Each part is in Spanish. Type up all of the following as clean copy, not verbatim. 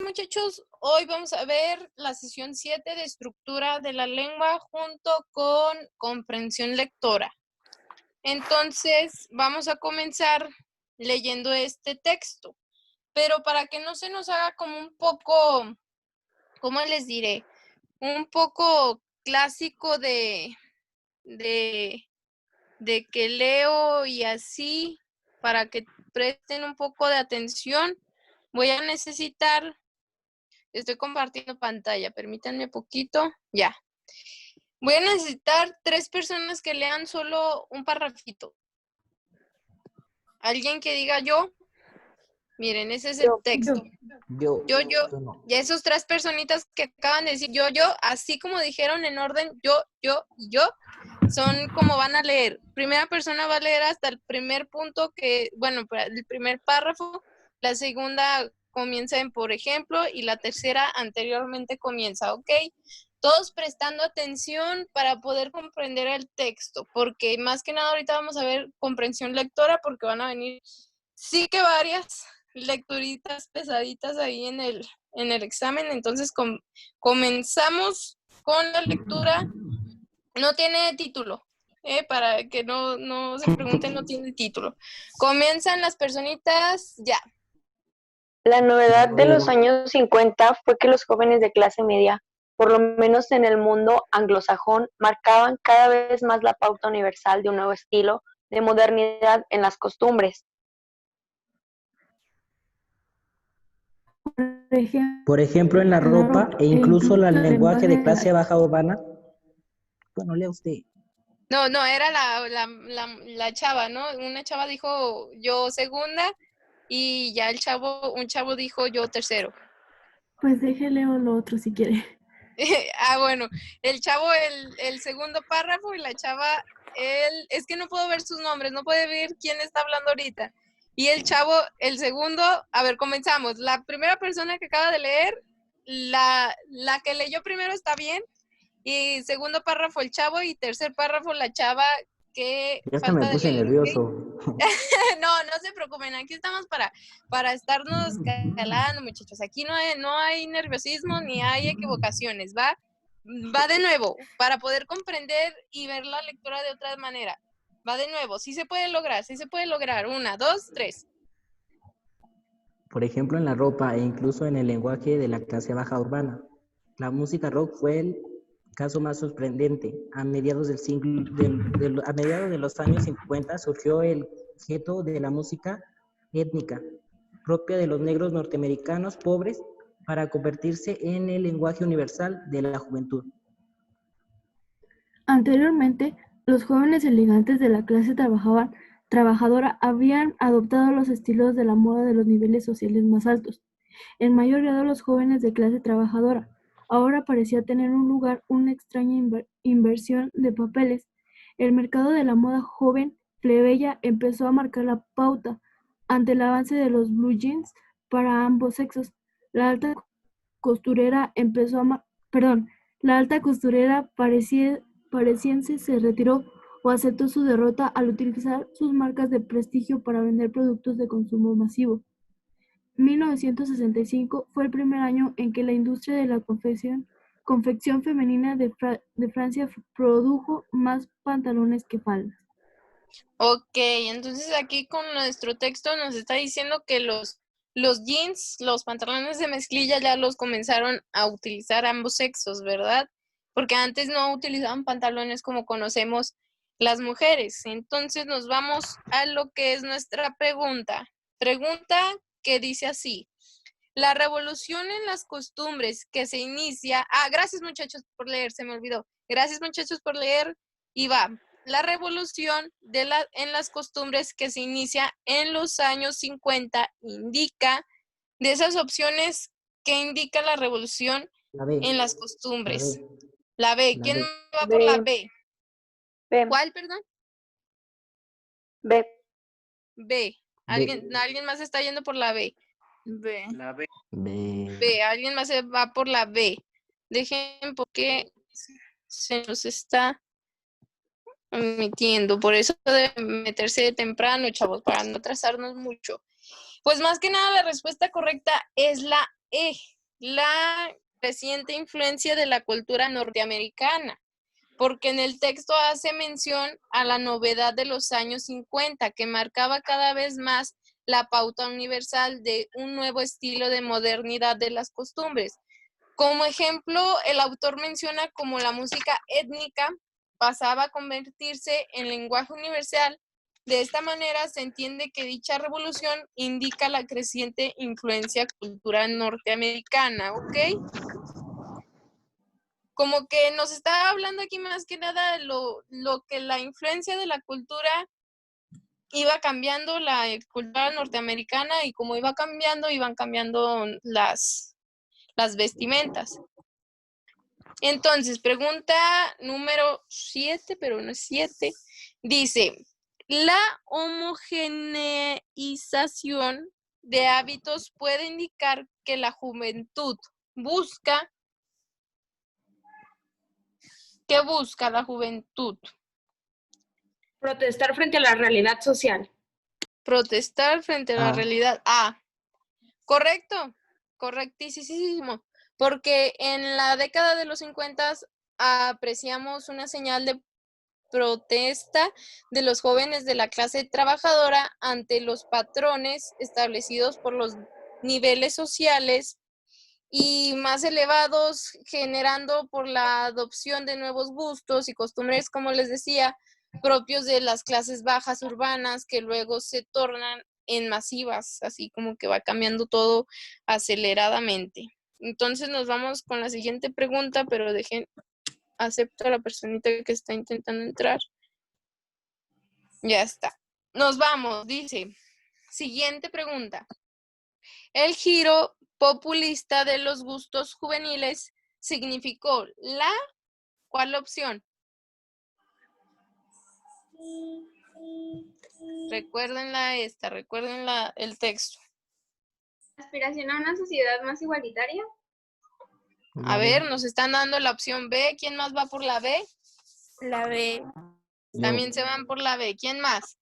Muchachos, hoy vamos a ver la sesión 7 de estructura de la lengua junto con comprensión lectora. Entonces, vamos a comenzar leyendo este texto, pero para que no se nos haga como un poco, ¿cómo les diré? Un poco clásico de que leo y así, para que presten un poco de atención, voy a necesitar. Estoy compartiendo pantalla, permítanme poquito. Ya. Voy a necesitar 3 personas que lean solo un parrafito. Alguien que diga yo. Miren, ese es el texto. Yo. No. Y esos 3 personitas que acaban de decir yo, así como dijeron en orden yo y yo, son como van a leer. Primera persona va a leer hasta el primer punto el primer párrafo. La segunda comienza en por ejemplo y la tercera anteriormente comienza, ¿ok? Todos prestando atención para poder comprender el texto, porque más que nada ahorita vamos a ver comprensión lectora porque van a venir sí que varias lecturitas pesaditas ahí en el examen. Entonces comenzamos con la lectura. No tiene título, para que no se pregunten, no tiene título. Comienzan las personitas ya. La novedad de los años 50 fue que los jóvenes de clase media, por lo menos en el mundo anglosajón, marcaban cada vez más la pauta universal de un nuevo estilo de modernidad en las costumbres. Por ejemplo, en la ropa e incluso el lenguaje de clase baja urbana. Bueno, lea usted. No, era la chava, ¿no? Una chava dijo yo segunda y ya un chavo dijo yo tercero. Pues déjele o lo otro si quiere. Bueno, el chavo el segundo párrafo y la chava, es que no puedo ver sus nombres, no puede ver quién está hablando ahorita. Y el chavo, el segundo, a ver, comenzamos. La primera persona que acaba de leer, la que leyó primero está bien, y segundo párrafo el chavo y tercer párrafo la chava que Ya hasta falta me puse de leer. nervioso. No se preocupen, aquí estamos para estarnos calando, muchachos. Aquí no hay nerviosismo ni hay equivocaciones, ¿va? Va de nuevo, para poder comprender y ver la lectura de otra manera. Va de nuevo, sí se puede lograr. 1, 2, 3. Por ejemplo, en la ropa e incluso en el lenguaje de la clase baja urbana. La música rock fue el caso más sorprendente. A mediados de los años 50 surgió el objeto de la música étnica, propia de los negros norteamericanos pobres, para convertirse en el lenguaje universal de la juventud. Anteriormente, los jóvenes elegantes de la clase trabajadora habían adoptado los estilos de la moda de los niveles sociales más altos. En mayor grado los jóvenes de clase trabajadora. Ahora parecía tener un lugar una extraña inversión de papeles. El mercado de la moda joven plebeya empezó a marcar la pauta ante el avance de los blue jeans para ambos sexos. La alta costurera parisiense se retiró o aceptó su derrota al utilizar sus marcas de prestigio para vender productos de consumo masivo. 1965 fue el primer año en que la industria de la confección femenina de Francia produjo más pantalones que faldas. Ok, entonces aquí con nuestro texto nos está diciendo que los jeans, los pantalones de mezclilla ya los comenzaron a utilizar ambos sexos, ¿verdad? Porque antes no utilizaban pantalones como conocemos las mujeres. Entonces nos vamos a lo que es nuestra pregunta. Pregunta que dice así: la revolución en las costumbres que se inicia... gracias muchachos por leer, se me olvidó. Gracias muchachos por leer. Y va. La revolución en las costumbres que se inicia en los años 50 indica, de esas opciones, ¿qué indica la revolución en las costumbres? La B. ¿Quién va por la B? ¿Cuál, perdón? B. ¿Alguien más está yendo por la B? La B. B. ¿Alguien más va por la B? Dejen porque se nos está metiendo. Por eso debe meterse de temprano, chavos, para no atrasarnos mucho. Pues más que nada la respuesta correcta es la La creciente influencia de la cultura norteamericana, porque en el texto hace mención a la novedad de los años 50, que marcaba cada vez más la pauta universal de un nuevo estilo de modernidad de las costumbres. Como ejemplo, el autor menciona cómo la música étnica pasaba a convertirse en lenguaje universal. De esta manera se entiende que dicha revolución indica la creciente influencia cultural norteamericana, ¿ok? Como que nos está hablando aquí más que nada lo que la influencia de la cultura iba cambiando, la cultura norteamericana, y como iba cambiando, iban cambiando las vestimentas. Entonces, pregunta número 7, pero no es 7. Dice, la homogeneización de hábitos puede indicar que la juventud busca. ¿Qué busca la juventud? Protestar frente a la realidad social. Protestar frente a la realidad. Correcto, correctísimo. Porque en la década de los 50 apreciamos una señal de protesta de los jóvenes de la clase trabajadora ante los patrones establecidos por los niveles sociales y más elevados, generando por la adopción de nuevos gustos y costumbres, como les decía, propios de las clases bajas urbanas, que luego se tornan en masivas, así como que va cambiando todo aceleradamente. Entonces nos vamos con la siguiente pregunta, pero acepto a la personita que está intentando entrar. Ya está. Nos vamos, dice. Siguiente pregunta. El giro populista de los gustos juveniles significó ¿cuál opción? Recuérdenla el texto. Aspiración a una sociedad más igualitaria. A ver, nos están dando la opción B. ¿Quién más va por la B? La B. También se van por la B. ¿Quién más?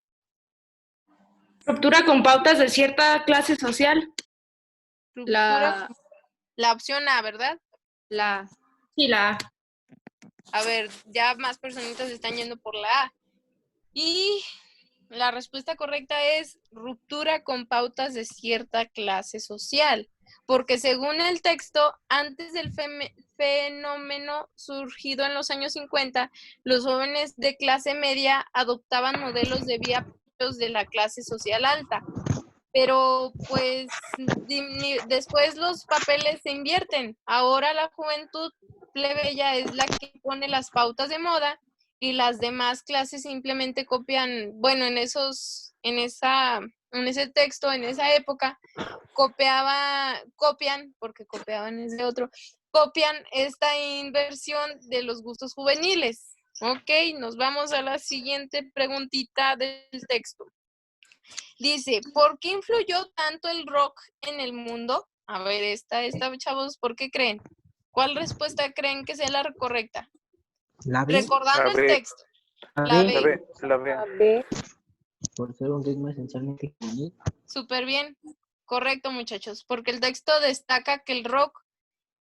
Ruptura con pautas de cierta clase social. La opción A, ¿verdad? Sí, la A. A ver, ya más personitas están yendo por la A. Y la respuesta correcta es ruptura con pautas de cierta clase social. Porque según el texto, antes del fenómeno surgido en los años 50, los jóvenes de clase media adoptaban modelos de vida de la clase social alta. Pero pues después los papeles se invierten. Ahora la juventud plebeya es la que pone las pautas de moda y las demás clases simplemente copian, bueno, en ese texto, en esa época, copian, porque copiaban es de otro, copian esta inversión de los gustos juveniles. Ok, nos vamos a la siguiente preguntita del texto. Dice, ¿por qué influyó tanto el rock en el mundo? A ver, esta, chavos, ¿por qué creen? ¿Cuál respuesta creen que sea la correcta? La B. Recordando el texto. La B. Por ser un ritmo esencialmente juvenil. Súper bien. Correcto, muchachos, porque el texto destaca que el rock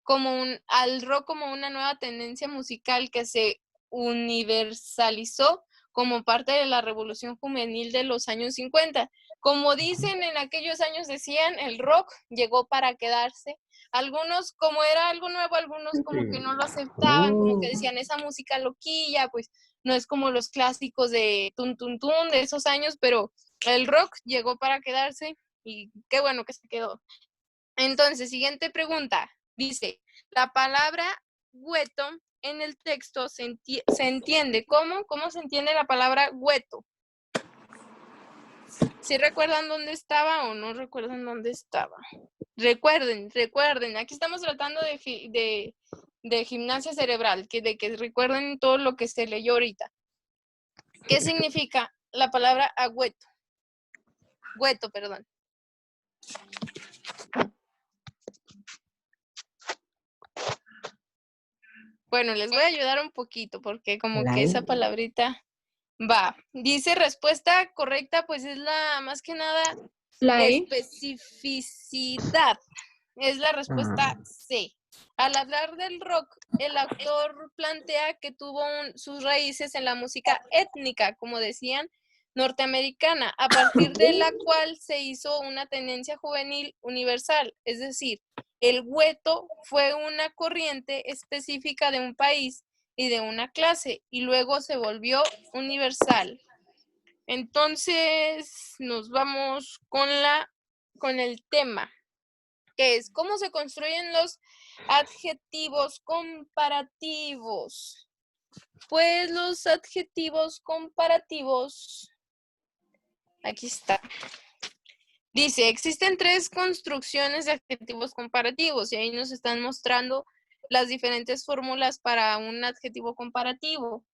como una nueva tendencia musical que se universalizó como parte de la revolución juvenil de los años 50. Como dicen, en aquellos años decían, el rock llegó para quedarse. Algunos, como era algo nuevo, algunos como que no lo aceptaban, como que decían, esa música loquilla, pues no es como los clásicos de tun tun tun de esos años, pero el rock llegó para quedarse y qué bueno que se quedó. Entonces, siguiente pregunta. Dice, la palabra güeto en el texto se entiende. ¿Cómo se entiende la palabra güeto? ¿Sí recuerdan dónde estaba o no recuerdan dónde estaba? Recuerden, aquí estamos tratando de gimnasia cerebral, de que recuerden todo lo que se leyó ahorita. ¿Qué significa la palabra agüeto? Güeto, perdón. Bueno, les voy a ayudar un poquito porque como que esa palabrita va. Dice respuesta correcta, pues es la más que nada La E. especificidad. Es la respuesta C. Al hablar del rock, el autor plantea que tuvo sus raíces en la música étnica, como decían, norteamericana, a partir de la cual se hizo una tendencia juvenil universal. Es decir, el gueto fue una corriente específica de un país y de una clase, y luego se volvió universal. Entonces, nos vamos con el tema, que es cómo se construyen los adjetivos comparativos. Pues los adjetivos comparativos, aquí está. Dice, existen 3 construcciones de adjetivos comparativos y ahí nos están mostrando las diferentes fórmulas para un adjetivo comparativo.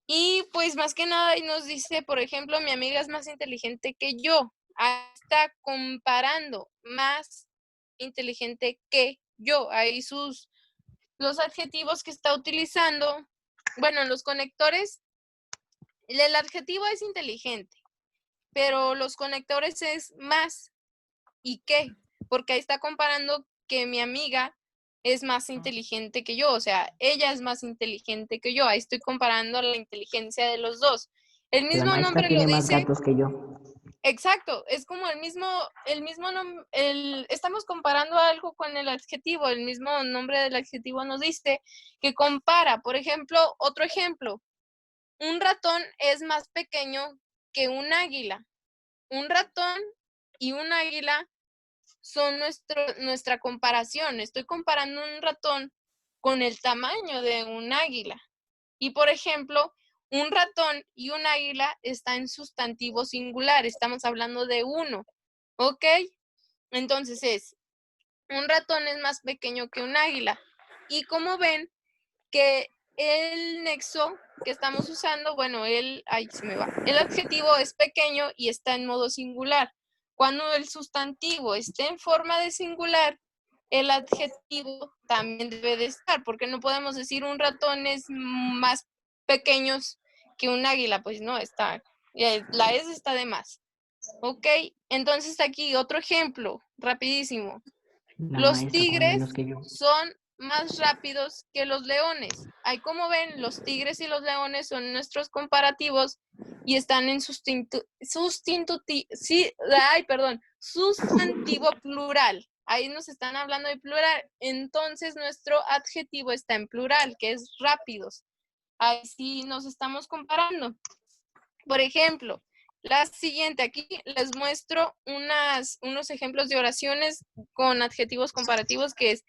Y pues más que nada ahí nos dice, por ejemplo, mi amiga es más inteligente que yo. Ahí está comparando, más inteligente que yo. Ahí los adjetivos que está utilizando. Bueno, en los conectores, el adjetivo es inteligente, pero los conectores es más y qué, porque ahí está comparando que mi amiga es más inteligente que yo, o sea, ella es más inteligente que yo. Ahí estoy comparando la inteligencia de los dos. El La mismo maestra nombre lo tiene más dice. gatos que yo. Exacto, es como estamos comparando algo con el adjetivo, el mismo nombre del adjetivo nos dice que compara. Por ejemplo, otro ejemplo, un ratón es más pequeño que un águila. Un ratón y un águila son nuestra comparación. Estoy comparando un ratón con el tamaño de un águila. Y por ejemplo, un ratón y un águila está en sustantivo singular. Estamos hablando de uno. ¿Ok? Entonces un ratón es más pequeño que un águila. Y como ven que el nexo que estamos usando, bueno, el adjetivo es pequeño y está en modo singular. Cuando el sustantivo esté en forma de singular, el adjetivo también debe de estar, porque no podemos decir un ratón es más pequeño que un águila, pues no, está, la S está de más. Ok, entonces aquí otro ejemplo, rapidísimo. La Los maestra come tigres menos que yo. son más rápidos que los leones. Ahí como ven, los tigres y los leones son nuestros comparativos y están en sustantivo plural. Ahí nos están hablando de plural. Entonces nuestro adjetivo está en plural, que es rápidos. Ahí sí nos estamos comparando. Por ejemplo, la siguiente, aquí les muestro unos ejemplos de oraciones con adjetivos comparativos, que es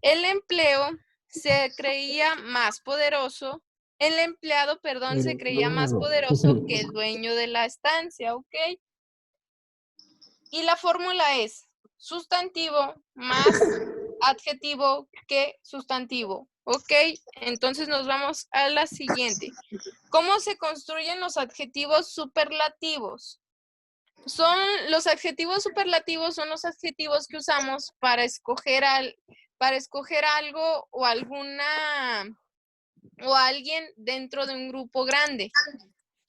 el empleo se creía más poderoso, el empleado, perdón, se creía más poderoso que el dueño de la estancia, ¿ok? Y la fórmula es sustantivo más adjetivo que sustantivo, ¿ok? Entonces nos vamos a la siguiente. ¿Cómo se construyen los adjetivos superlativos? Los adjetivos superlativos son los adjetivos que usamos para escoger algo o alguien dentro de un grupo grande.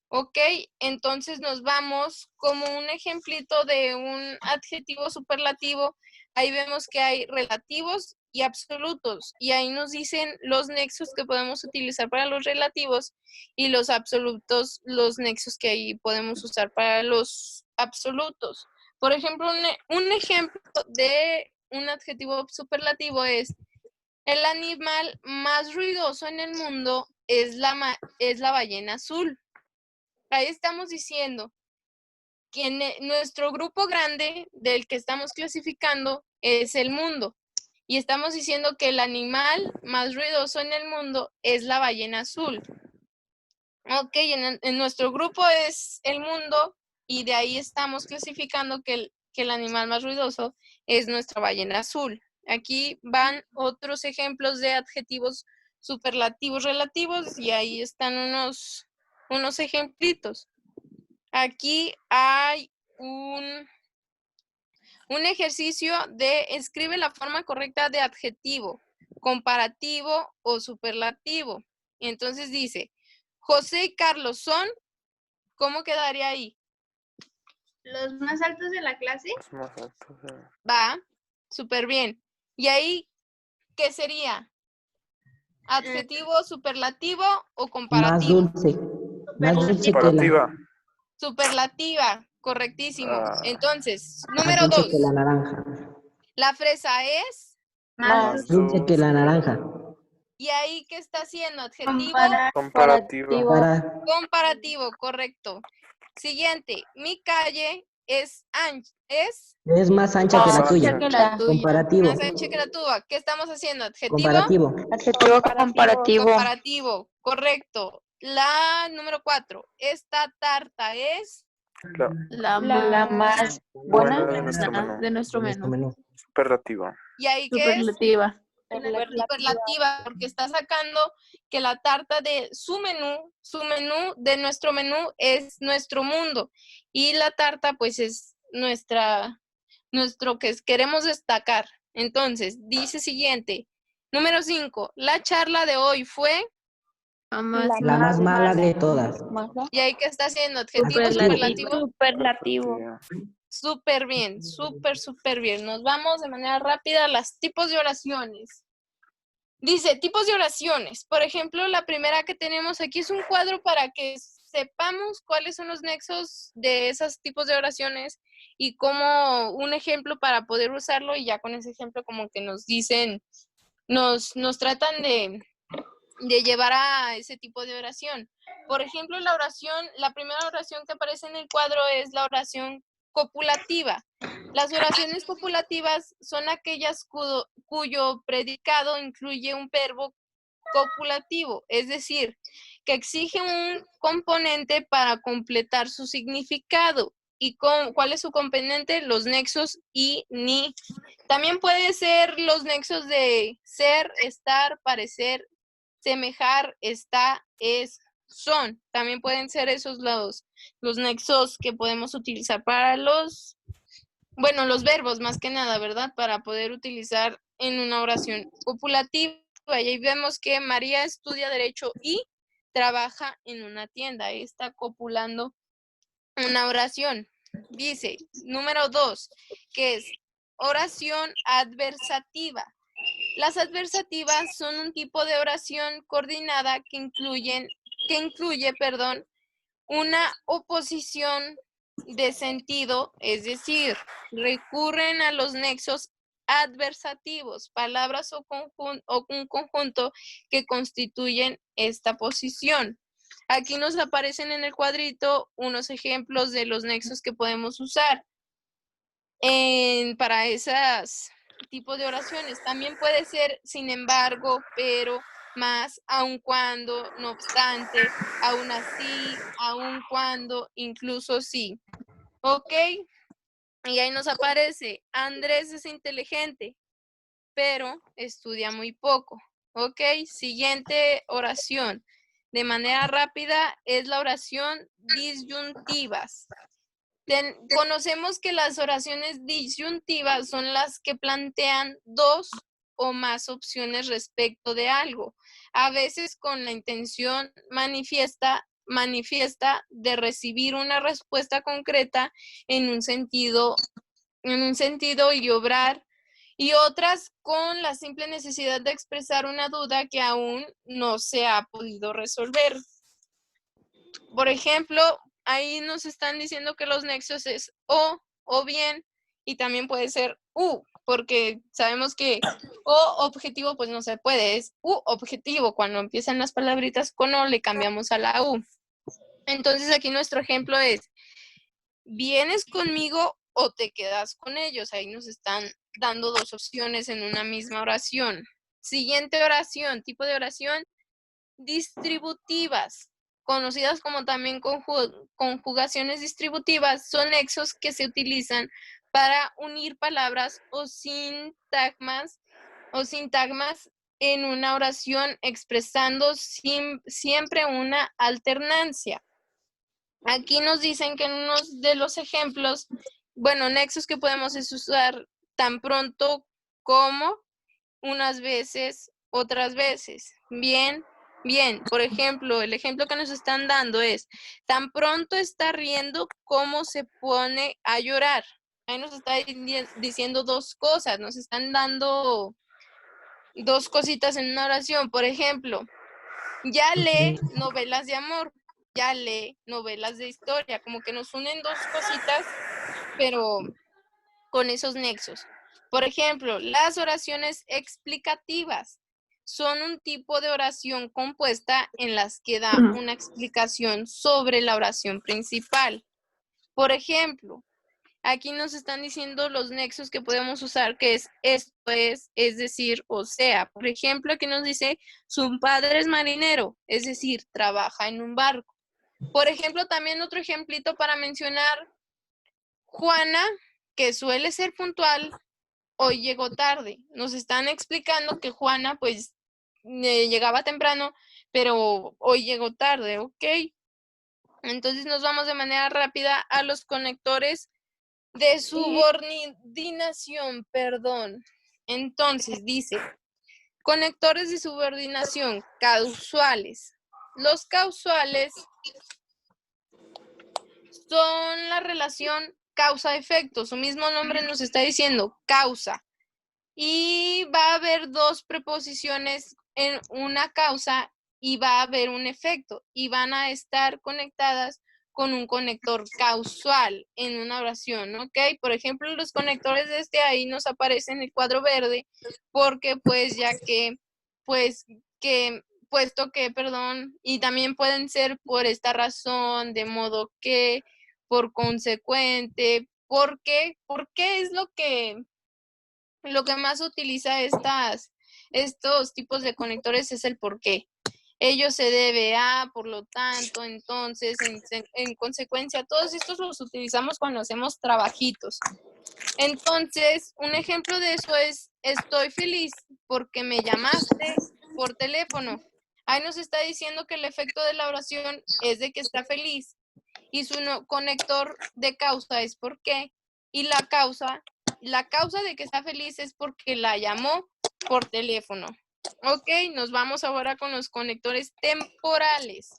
¿Ok? Entonces nos vamos como un ejemplito de un adjetivo superlativo. Ahí vemos que hay relativos y absolutos. Y ahí nos dicen los nexos que podemos utilizar para los relativos y los absolutos, los nexos que ahí podemos usar para los absolutos. Por ejemplo, un ejemplo de un adjetivo superlativo es: el animal más ruidoso en el mundo es la ballena azul. Ahí estamos diciendo que nuestro grupo grande del que estamos clasificando es el mundo. Y estamos diciendo que el animal más ruidoso en el mundo es la ballena azul. Ok, en nuestro grupo es el mundo y de ahí estamos clasificando que el animal más ruidoso es nuestra ballena azul. Aquí van otros ejemplos de adjetivos superlativos relativos y ahí están unos ejemplitos. Aquí hay un ejercicio de escribe la forma correcta de adjetivo, comparativo o superlativo. Entonces dice, José y Carlos son, ¿cómo quedaría ahí? Los más altos de la clase. Va. Súper bien. ¿Y ahí qué sería? ¿Adjetivo, superlativo o Más comparativo? dulce. Más dulce que la, Comparativa. Superlativa, correctísimo. Ah, Entonces, más número dulce que la 2. naranja. La fresa es. Más Más dulce que la naranja. ¿Y ahí qué está haciendo? Adjetivo, Comparativa. Para, comparativo, correcto. Siguiente. Mi calle es es más ancha que la Más tuya. ancha. Comparativo. más ancha que la tuya. ¿Qué estamos haciendo? Adjetivo, Comparativo. Adjetivo comparativo. comparativo, correcto. La número 4. Esta tarta es. La La más buena buena. de nuestro menú. De nuestro menú. Superlativa. ¿Y ahí qué es? Superlativa, porque está sacando que la tarta de su menú, de nuestro menú es nuestro mundo. Y la tarta, pues, es nuestro que queremos destacar. Entonces, dice siguiente. Número 5. La charla de hoy fue. La más mala de todas. ¿Y ahí qué está haciendo? ¿Adjetivo, Superlativo. superlativo? Superlativa. Súper bien, súper bien. Nos vamos de manera rápida a los tipos de oraciones. Dice, tipos de oraciones. Por ejemplo, la primera que tenemos aquí es un cuadro para que sepamos cuáles son los nexos de esos tipos de oraciones y como un ejemplo para poder usarlo, y ya con ese ejemplo como que nos dicen, nos tratan de llevar a ese tipo de oración. Por ejemplo, la primera oración que aparece en el cuadro es la oración copulativa. Las oraciones copulativas son aquellas cuyo predicado incluye un verbo copulativo, es decir, que exige un componente para completar su significado. ¿Y cuál es su componente? Los nexos y ni. También puede ser los nexos de ser, estar, parecer, semejar, está, es, son. También pueden ser esos los nexos que podemos utilizar para los verbos más que nada, ¿verdad? Para poder utilizar en una oración copulativa. Y ahí vemos que María estudia Derecho y trabaja en una tienda. Ahí está copulando una oración. Dice, número 2, que es oración adversativa. Las adversativas son un tipo de oración coordinada que incluye, una oposición de sentido, es decir, recurren a los nexos adversativos, palabras o un conjunto que constituyen esta posición. Aquí nos aparecen en el cuadrito unos ejemplos de los nexos que podemos usar para esos tipos de oraciones. También puede ser sin embargo, pero, más, aun cuando, no obstante, aún así, aun cuando, incluso sí. ¿Ok? Y ahí nos aparece, Andrés es inteligente, pero estudia muy poco. ¿Ok? Siguiente oración. De manera rápida es la oración disyuntivas. Conocemos que las oraciones disyuntivas son las que plantean dos o más opciones respecto de algo, a veces con la intención manifiesta de recibir una respuesta concreta en un sentido y obrar, y otras con la simple necesidad de expresar una duda que aún no se ha podido resolver. Por ejemplo, ahí nos están diciendo que los nexos es o bien, y también puede ser u, porque sabemos que o objetivo pues no se puede, es u objetivo. Cuando empiezan las palabritas con o le cambiamos a la u. Entonces aquí nuestro ejemplo es, ¿vienes conmigo o te quedas con ellos? Ahí nos están dando dos opciones en una misma oración. Siguiente oración, tipo de oración distributivas, conocidas como también conjugaciones distributivas, son nexos que se utilizan para unir palabras o sintagmas en una oración expresando siempre una alternancia. Aquí nos dicen que en uno de los ejemplos, nexos que podemos usar tan pronto como, unas veces, otras veces. Bien. Por ejemplo, el ejemplo que nos están dando es, tan pronto está riendo como se pone a llorar. ahí nos está diciendo dos cosas, nos están dando dos cositas en una oración. Por ejemplo, ya lee novelas de amor, ya lee novelas de historia, como que nos unen dos cositas, pero con esos nexos. Por ejemplo, las oraciones explicativas son un tipo de oración compuesta en las que da una explicación sobre la oración principal. Por ejemplo, aquí nos están diciendo los nexos que podemos usar, que es esto es decir, o sea. Por ejemplo, aquí nos dice, su padre es marinero, es decir, trabaja en un barco. Por ejemplo, también otro ejemplito para mencionar, Juana, que suele ser puntual, hoy llegó tarde. Nos están explicando que Juana, pues, llegaba temprano, pero hoy llegó tarde, ¿ok? Entonces nos vamos de manera rápida a los conectores de subordinación, perdón. Entonces dice, conectores de subordinación causales. Los causales son la relación causa-efecto. Su mismo nombre nos está diciendo causa. Y va a haber dos preposiciones en una causa y va a haber un efecto. Y van a estar conectadas con un conector causal en una oración, ¿ok? Por ejemplo, los conectores de ahí nos aparecen en el cuadro verde porque pues ya que, perdón, y también pueden ser por esta razón, de modo que, por consecuente, porque es lo que más utiliza estos tipos de conectores es el por qué. Ello se debe a, por lo tanto, entonces, en consecuencia, todos estos los utilizamos cuando hacemos trabajitos. Entonces, un ejemplo de eso es, estoy feliz porque me llamaste por teléfono. Ahí nos está diciendo que el efecto de la oración es de que está feliz y su conector de causa es por qué. Y la causa de que está feliz es porque la llamó por teléfono. Ok, nos vamos ahora con los conectores temporales.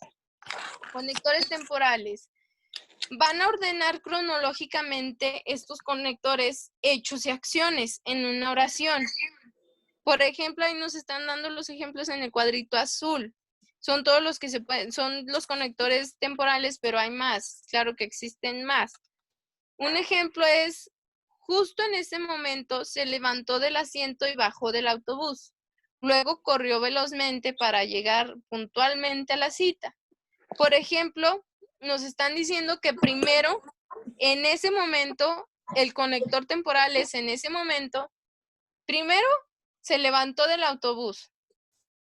Conectores temporales. Van a ordenar cronológicamente estos conectores hechos y acciones en una oración. Por ejemplo, ahí nos están dando los ejemplos en el cuadrito azul. Son todos los que son los conectores temporales, pero hay más. Claro que existen más. Un ejemplo es, justo en ese momento se levantó del asiento y bajó del autobús. Luego corrió velozmente para llegar puntualmente a la cita. Por ejemplo, nos están diciendo que primero, en ese momento, el conector temporal es en ese momento, primero se levantó del autobús,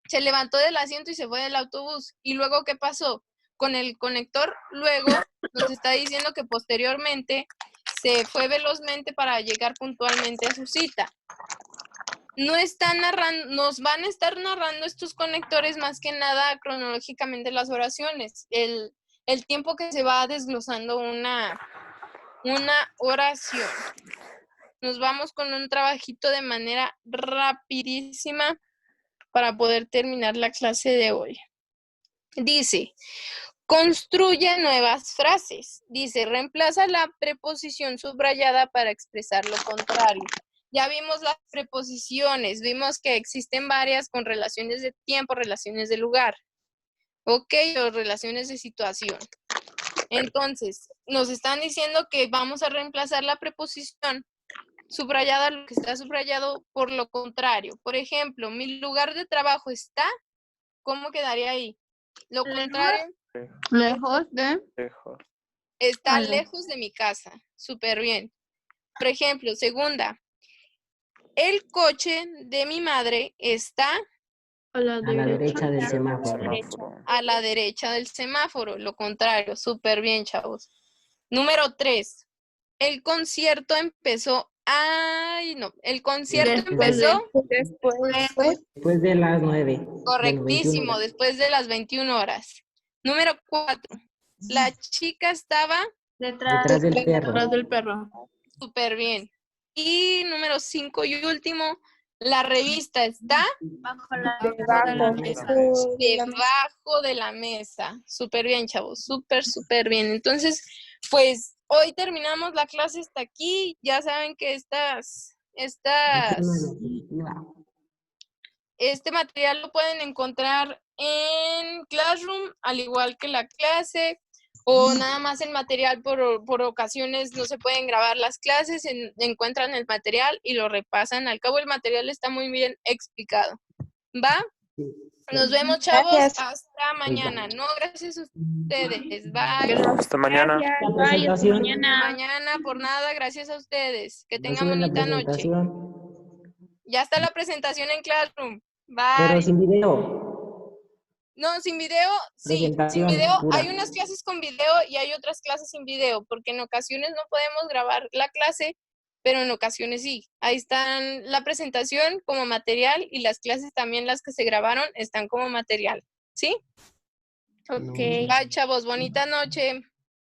se levantó del asiento y se fue del autobús. Y luego, ¿qué pasó? Con el conector, luego nos está diciendo que posteriormente se fue velozmente para llegar puntualmente a su cita. No están narrando, nos van a estar narrando estos conectores más que nada cronológicamente las oraciones, el tiempo que se va desglosando una oración. Nos vamos con un trabajito de manera rapidísima para poder terminar la clase de hoy. Dice, construye nuevas frases. Dice, reemplaza la preposición subrayada para expresar lo contrario. Ya vimos las preposiciones, vimos que existen varias con relaciones de tiempo, relaciones de lugar, ¿ok? O relaciones de situación. Entonces, nos están diciendo que vamos a reemplazar la preposición subrayada, lo que está subrayado, por lo contrario. Por ejemplo, mi lugar de trabajo está, ¿cómo quedaría ahí? Lo contrario. Lejos de. Lejos. Está lejos de mi casa. Súper bien. Por ejemplo, segunda. El coche de mi madre está a la derecha del semáforo. A la derecha del semáforo. Lo contrario. Súper bien, chavos. Número 3. El concierto empezó. El concierto empezó después de las 9. Correctísimo, después de las 21 horas. Número 4. La chica estaba detrás del perro. Súper bien. Y número 5 y último, la revista está debajo de la mesa. Súper bien, chavos. Súper bien. Entonces, pues hoy terminamos la clase hasta aquí. Ya saben que este material lo pueden encontrar en Classroom, al igual que la clase, o nada más el material por ocasiones no se pueden grabar las clases, encuentran el material y lo repasan. Al cabo el material está muy bien explicado. ¿Va? Nos vemos, chavos. Gracias. Hasta mañana. No, gracias a ustedes. Bye. Hasta mañana. Gracias. La Bye, hasta presentación. mañana. Mañana por nada, gracias a ustedes. Que No tengan suben la bonita noche. presentación, Ya está la presentación en Classroom. pero Bye. sin video. No, sin video, sí, sin Presentación video. pura. Hay unas clases con video y hay otras clases sin video, porque en ocasiones no podemos grabar la clase, pero en ocasiones sí. Ahí están la presentación como material y las clases también, las que se grabaron, están como material. ¿Sí? Ok. Bye, chavos. Bonita noche.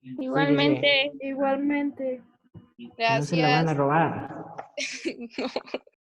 Igualmente. Igualmente. No se la van a Gracias. robar. No.